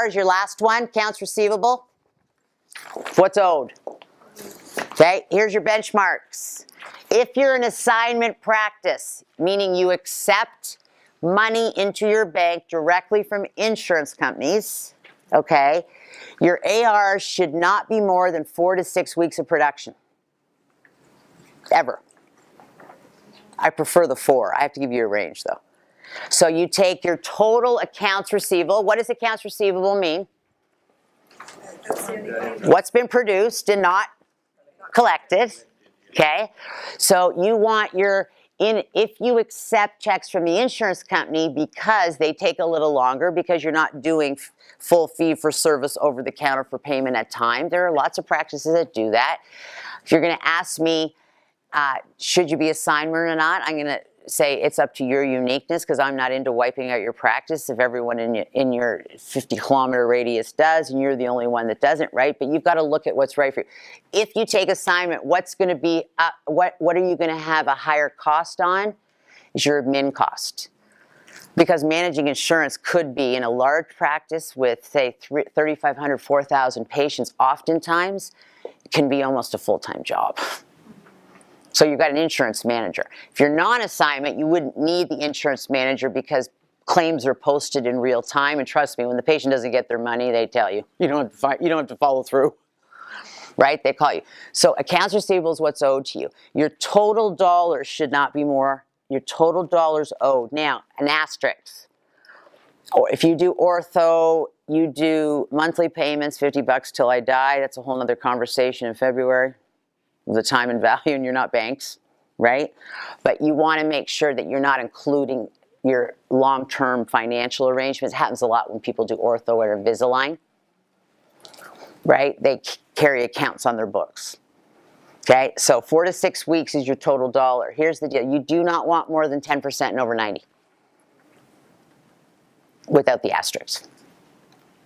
Is your last one, accounts receivable. What's owed? Okay, here's your benchmarks. If you're an assignment practice, meaning you accept money into your bank directly from insurance companies, okay, your AR should not be more than 4 to 6 weeks of production. Ever. I prefer the 4. I have to give you a range though. So you take your total accounts receivable. What does accounts receivable mean? What's been produced and not collected. Okay? So you want your, if you accept checks from the insurance company because they take a little longer because you're not doing full fee for service over the counter for payment at time. There are lots of practices that do that. If you're going to ask me, should you be assignment or not, I'm going to say it's up to your uniqueness because I'm not into wiping out your practice if everyone in your 50-kilometer radius does and you're the only one that doesn't, right? But you've got to look at what's right for you. If you take assignment, what's going to be, what are you going to have a higher cost on? Is your admin cost. Because managing insurance could be, in a large practice with, say, 3,500, 4,000 patients, oftentimes, can be almost a full-time job. So you've got an insurance manager. If you're non-assignment, you wouldn't need the insurance manager because claims are posted in real time. And trust me, when the patient doesn't get their money, they tell you. You don't have to follow through, right? They call you. So accounts receivable is what's owed to you. Your total dollars should not be more. Your total dollars owed. Now, an asterisk. Or if you do ortho, you do monthly payments, $50 till I die. That's a whole other conversation in February. The time and value, and you're not banks, right? But you want to make sure that you're not including your long-term financial arrangements. It happens a lot when people do ortho or Invisalign, right? They carry accounts on their books. Okay, so 4 to 6 weeks is your total dollar. Here's the deal. You do not want more than 10% and over 90 without the asterisks.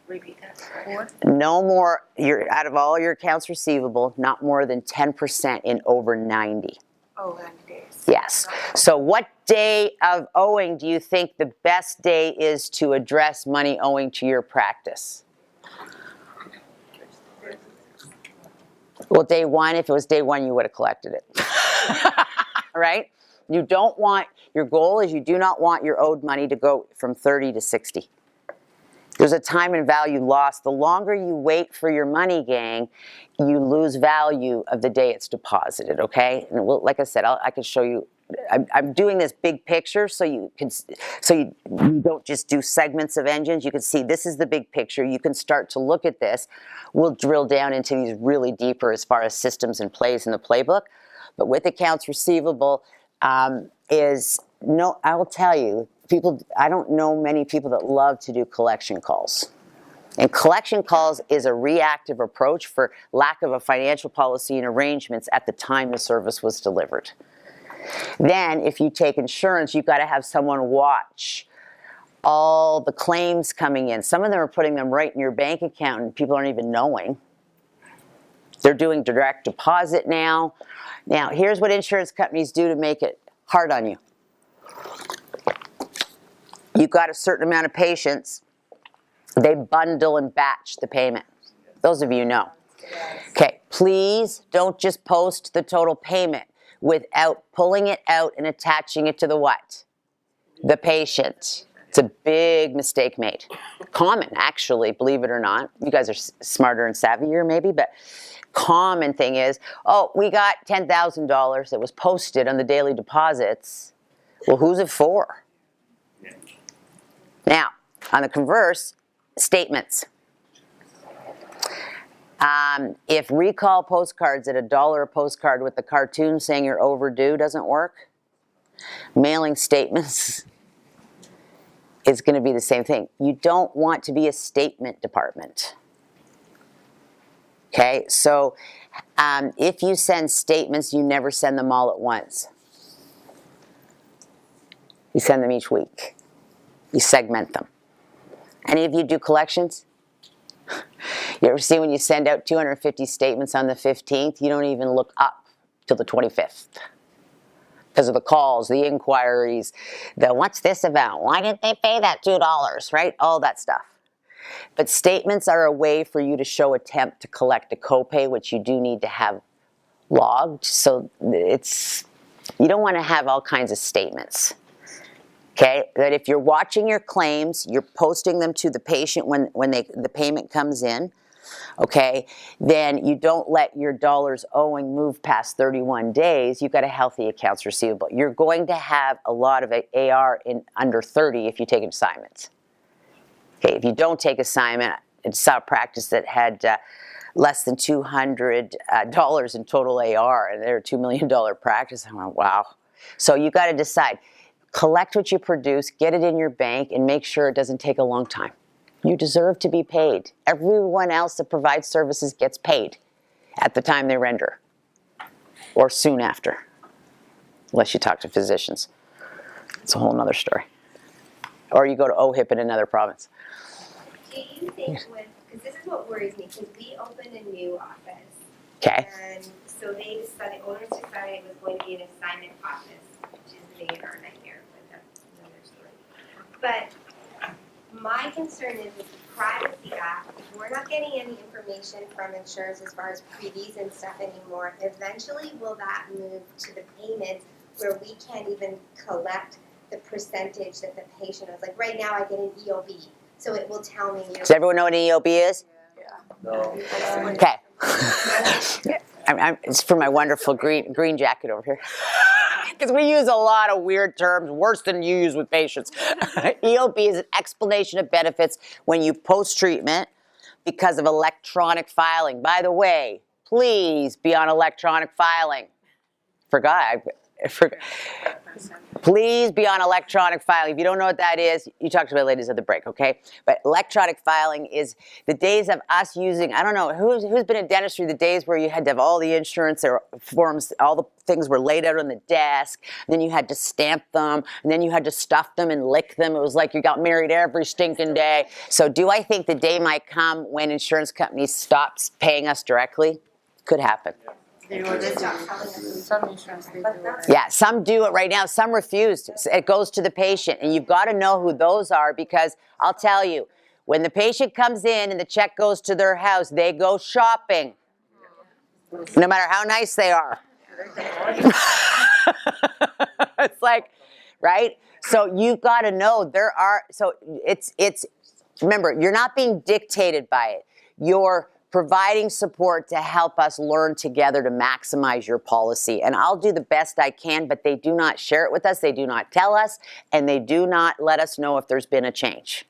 Repeat that. No more, out of all your accounts receivable, not more than 10% in over 90. Oh, 90 days. Yes. So what day of owing do you think the best day is to address money owing to your practice? Well, day one, if it was day one, you would have collected it. Right? You don't want, your goal is you do not want your owed money to go from 30 to 60. There's a time and value loss. The longer you wait for your money, gang, you lose value of the day it's deposited, okay? And like I said, I can show you. I'm doing this big picture so you don't just do segments of engines. You can see this is the big picture. You can start to look at this. We'll drill down into these really deeper as far as systems and plays in the playbook. But with accounts receivable I will tell you, I don't know many people that love to do collection calls. And collection calls is a reactive approach for lack of a financial policy and arrangements at the time the service was delivered. Then, if you take insurance, you've got to have someone watch all the claims coming in. Some of them are putting them right in your bank account and people aren't even knowing. They're doing direct deposit now. Now, here's what insurance companies do to make it hard on you. You've got a certain amount of patients, they bundle and batch the payment. Those of you know. Okay, please don't just post the total payment without pulling it out and attaching it to the what? The patient. It's a big mistake made. Common, actually, believe it or not. You guys are smarter and savvier maybe, but common thing is, oh, we got $10,000 that was posted on the daily deposits. Well, who's it for? Now, on the converse, statements. If recall postcards at $1 a postcard with the cartoon saying you're overdue doesn't work, mailing statements is going to be the same thing. You don't want to be a statement department. Okay, so if you send statements, you never send them all at once. You send them each week. You segment them. Any of you do collections? You ever see when you send out 250 statements on the 15th, you don't even look up till the 25th? Because of the calls, the inquiries, the what's this about? Why didn't they pay that $2, right? All that stuff. But statements are a way for you to show attempt to collect a copay, which you do need to have logged. So you don't want to have all kinds of statements. Okay, that if you're watching your claims, you're posting them to the patient when the payment comes in, okay, then you don't let your dollars owing move past 31 days. You've got a healthy accounts receivable. You're going to have a lot of AR in under 30 if you take assignments. Okay, if you don't take assignment, I saw a practice that had less than $200 in total AR, and they're a $2 million practice. I went, wow. So you got to decide. Collect what you produce, get it in your bank, and make sure it doesn't take a long time. You deserve to be paid. Everyone else that provides services gets paid at the time they render, or soon after, unless you talk to physicians. It's a whole other story. Or you go to OHIP in another province. Do you think because this is what worries me, because we opened a new office. Okay. And so the owners decided it was going to be an assignment office, which is the our nightmare, but that's another story. But my concern is with the Privacy Act, if we're not getting any information from insurance as far as previes and stuff anymore, eventually will that move to the payments where we can't even collect the percentage that the patient is? Like right now I get an EOB, so it will tell me. Does everyone know what an EOB is? No. Okay. It's for my wonderful green jacket over here. Because we use a lot of weird terms, worse than you use with patients. EOB is an explanation of benefits when you post-treatment because of electronic filing. By the way, please be on electronic filing. Forgot. Please be on electronic filing. If you don't know what that is, you talk to my ladies at the break, okay? But electronic filing is the days of us using, I don't know, who's been in dentistry, the days where you had to have all the insurance forms, all the things were laid out on the desk, and then you had to stamp them, and then you had to stuff them and lick them. It was like you got married every stinking day. So do I think the day might come when insurance companies stop paying us directly? Could happen. Some insurance they do it. Yeah, some do it right now, some refuse. It goes to the patient, and you've got to know who those are, because I'll tell you, when the patient comes in and the check goes to their house, they go shopping, no matter how nice they are. It's like, right? So you've got to know remember, you're not being dictated by it. You're providing support to help us learn together to maximize your policy. And I'll do the best I can, but they do not share it with us, they do not tell us, and they do not let us know if there's been a change.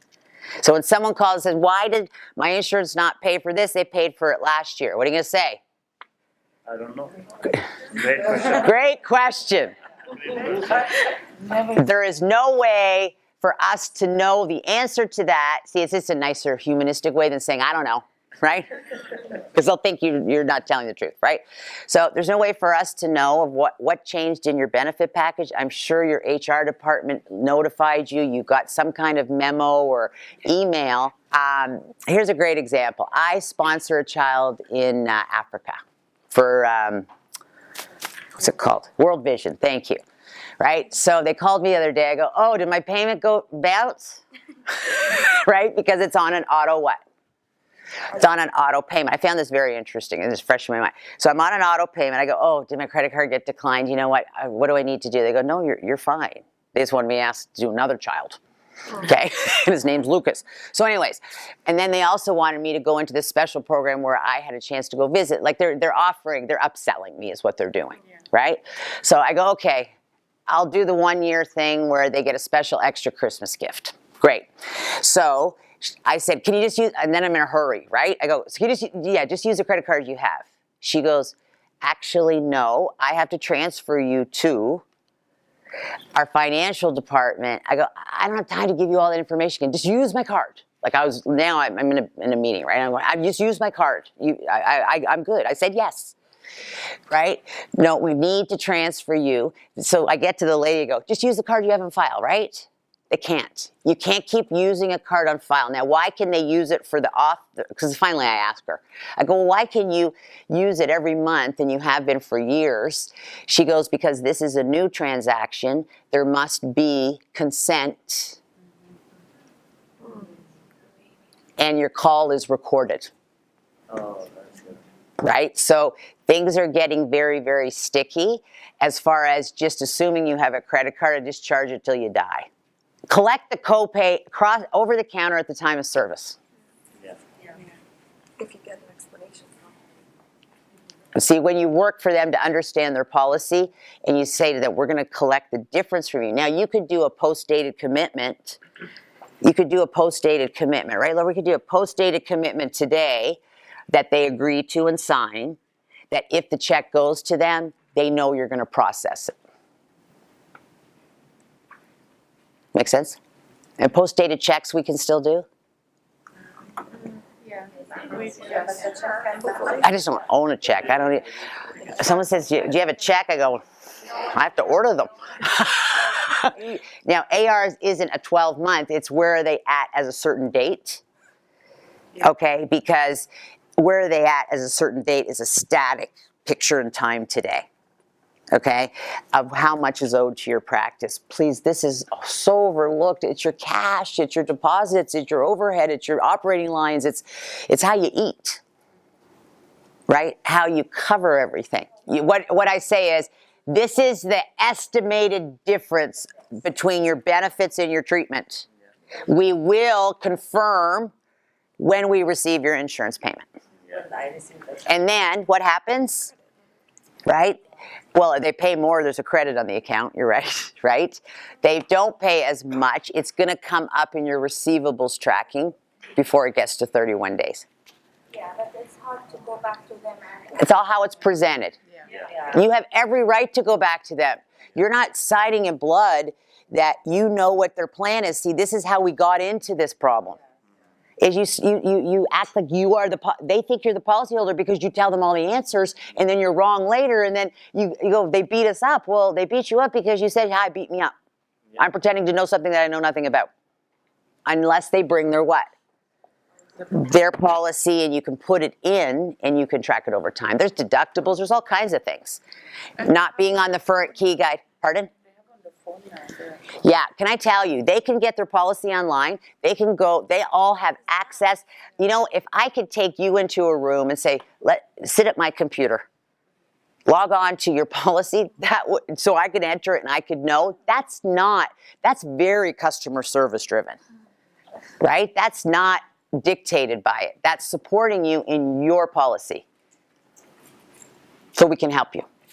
So when someone calls and says, why did my insurance not pay for this? They paid for it last year. What are you going to say? I don't know. Great question. Great question. There is no way for us to know the answer to that. See, it's just a nicer humanistic way than saying, I don't know. Right? Because they'll think you're not telling the truth, right? So there's no way for us to know of what changed in your benefit package. I'm sure your HR department notified you. You got some kind of memo or email. Here's a great example. I sponsor a child in Africa for, what's it called? World Vision, thank you. Right? So they called me the other day. I go, oh, did my payment bounce? Right? Because it's on an auto what? It's on an auto payment. I found this very interesting. It's fresh in my mind. So I'm on an auto payment. I go, oh, did my credit card get declined? You know what? What do I need to do? They go, no, you're fine. They just wanted me asked to do another child. Okay? And his name's Lucas. So anyways, and then they also wanted me to go into this special program where I had a chance to go visit. Like they're upselling me is what they're doing. Yeah. Right? So I go, okay, I'll do the 1 year thing where they get a special extra Christmas gift. Great. So I said, can you just use, and then I'm in a hurry, right? I go, so can you just use the credit card you have. She goes, actually, no, I have to transfer you to our financial department. I go, I don't have time to give you all that information again. Just use my card. Like I'm in a meeting, right? I just use my card. I'm good. I said yes. Right? No, we need to transfer you. So I get to the lady, I go, just use the card you have on file, right? They can't. You can't keep using a card on file. Now, why can they use it for the off? Because finally I asked her. I go, well, why can you use it every month and you have been for years? She goes, because this is a new transaction. There must be consent. and your call is recorded, Oh, that's good. right? So things are getting very, very sticky as far as just assuming you have a credit card and just charge it till you die. Collect the copay over the counter at the time of service. Yeah. If you get an explanation. See, when you work for them to understand their policy and you say to them, we're going to collect the difference from you. Now, you could do a post-dated commitment. You could do a post-dated commitment, right? We could do a post-dated commitment today that they agree to and sign, that if the check goes to them, they know you're going to process it. Make sense? And post-dated checks we can still do? Yeah. I just don't own a check. I don't. Someone says, do you have a check? I go, I have to order them. Now, ARs isn't a 12-month. It's where are they at as a certain date. Okay, because where are they at as a certain date is a static picture in time today. Okay, of how much is owed to your practice. Please, this is so overlooked. It's your cash, it's your deposits, it's your overhead, it's your operating lines, it's how you eat, right? How you cover everything. What I say is, this is the estimated difference between your benefits and your treatment. We will confirm when we receive your insurance payment. And then what happens, right? Well, they pay more, there's a credit on the account, you're right, right? They don't pay as much, it's gonna come up in your receivables tracking before it gets to 31 days. Yeah, but it's hard to go back to them and. It's all how it's presented. You have every right to go back to them. You're not signing in blood that you know what their plan is. See, this is how we got into this problem. Is you act like you are they think you're the policyholder because you tell them all the answers, and then you're wrong later, and then you go, they beat us up. Well, they beat you up because you said, hi, beat me up. Yeah. I'm pretending to know something that I know nothing about. Unless they bring their what? Their policy, and you can put it in, and you can track it over time. There's deductibles, there's all kinds of things. Not being on the current key guide, pardon? Yeah, can I tell you, they can get their policy online, they can go, they all have access. You know, if I could take you into a room and say, sit at my computer, log on to your policy, so I could enter it and I could know, that's very customer service driven, right? That's not dictated by it. That's supporting you in your policy. So we can help you.